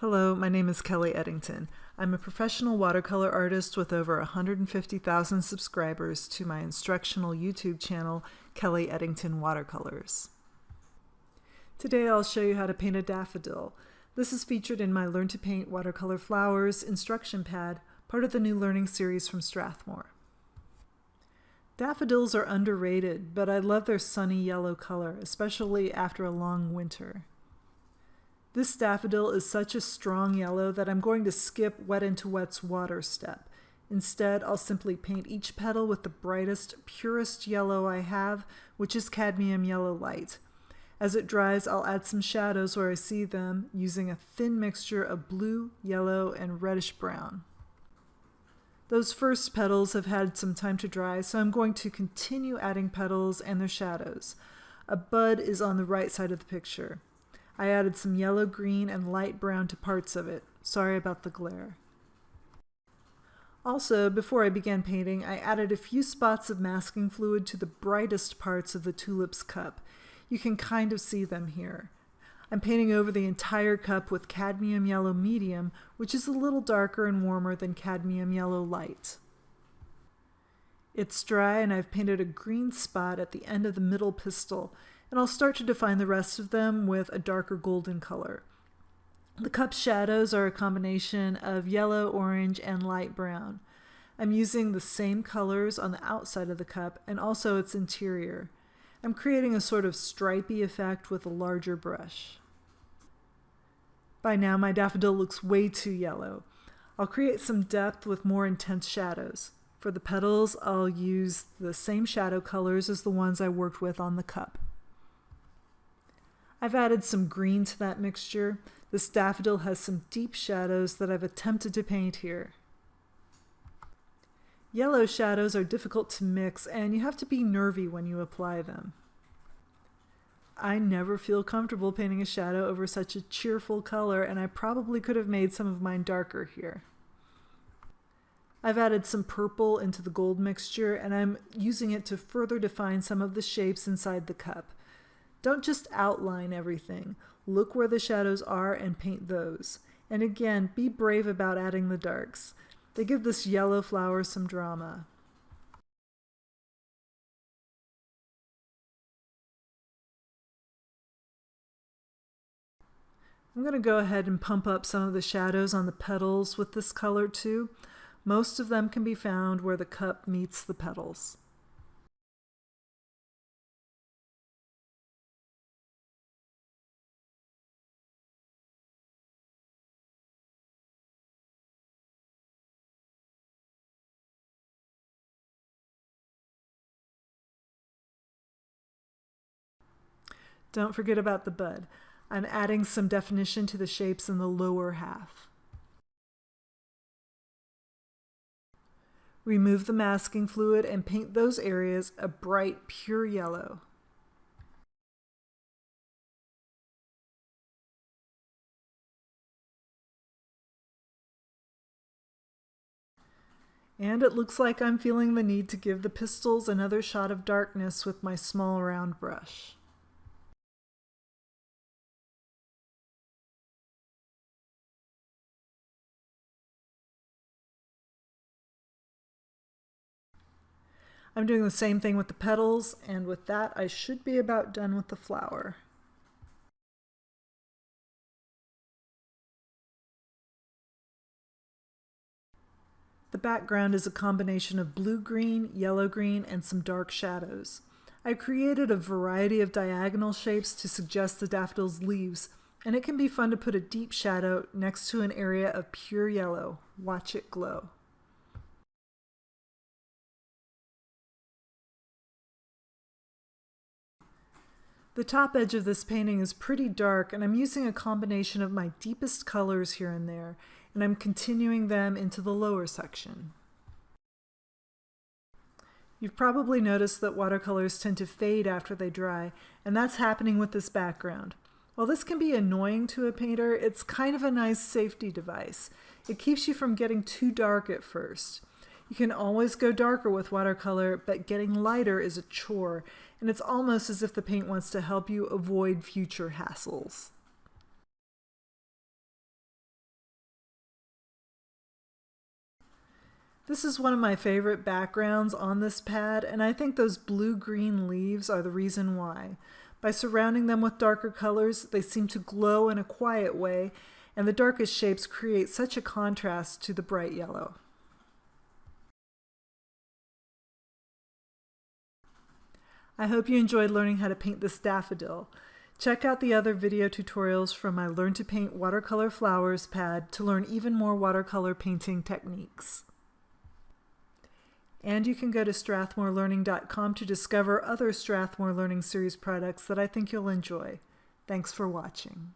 Hello, my name is Kelly Eddington. I'm a professional watercolor artist with over 150,000 subscribers to my instructional YouTube channel, Kelly Eddington Watercolors. Today I'll show you how to paint a daffodil. This is featured in my Learn to Paint Watercolor Flowers instruction pad, part of the new learning series from Strathmore. Daffodils are underrated, but I love their sunny yellow color, especially after a long winter. This daffodil is such a strong yellow that I'm going to skip Wet into Wet's water step. Instead, I'll simply paint each petal with the brightest, purest yellow I have, which is cadmium yellow light. As it dries, I'll add some shadows where I see them using a thin mixture of blue, yellow, and reddish brown. Those first petals have had some time to dry, so I'm going to continue adding petals and their shadows. A bud is on the right side of the picture. I added some yellow, green, and light brown to parts of it. Sorry about the glare. Also, before I began painting, I added a few spots of masking fluid to the brightest parts of the tulip's cup. You can kind of see them here. I'm painting over the entire cup with cadmium yellow medium, which is a little darker and warmer than cadmium yellow light. It's dry and I've painted a green spot at the end of the middle pistil, and I'll start to define the rest of them with a darker golden color. The cup's shadows are a combination of yellow, orange, and light brown. I'm using the same colors on the outside of the cup and also its interior. I'm creating a sort of stripy effect with a larger brush. By now my daffodil looks way too yellow. I'll create some depth with more intense shadows. For the petals, I'll use the same shadow colors as the ones I worked with on the cup. I've added some green to that mixture. This daffodil has some deep shadows that I've attempted to paint here. Yellow shadows are difficult to mix, and you have to be nervy when you apply them. I never feel comfortable painting a shadow over such a cheerful color, and I probably could have made some of mine darker here. I've added some purple into the gold mixture, and I'm using it to further define some of the shapes inside the cup. Don't just outline everything. Look where the shadows are and paint those. And again, be brave about adding the darks. They give this yellow flower some drama. I'm going to go ahead and pump up some of the shadows on the petals with this color too. Most of them can be found where the cup meets the petals. Don't forget about the bud. I'm adding some definition to the shapes in the lower half. Remove the masking fluid and paint those areas a bright, pure yellow. And it looks like I'm feeling the need to give the pistils another shot of darkness with my small round brush. I'm doing the same thing with the petals, and with that I should be about done with the flower. The background is a combination of blue-green, yellow-green, and some dark shadows. I created a variety of diagonal shapes to suggest the daffodil's leaves, and it can be fun to put a deep shadow next to an area of pure yellow. Watch it glow. The top edge of this painting is pretty dark, and I'm using a combination of my deepest colors here and there, and I'm continuing them into the lower section. You've probably noticed that watercolors tend to fade after they dry, and that's happening with this background. While this can be annoying to a painter, it's kind of a nice safety device. It keeps you from getting too dark at first. You can always go darker with watercolor, but getting lighter is a chore, and it's almost as if the paint wants to help you avoid future hassles. This is one of my favorite backgrounds on this pad, and I think those blue-green leaves are the reason why. By surrounding them with darker colors, they seem to glow in a quiet way, and the darkest shapes create such a contrast to the bright yellow. I hope you enjoyed learning how to paint this daffodil. Check out the other video tutorials from my Learn to Paint Watercolor Flowers pad to learn even more watercolor painting techniques. And you can go to strathmorelearning.com to discover other Strathmore Learning Series products that I think you'll enjoy. Thanks for watching.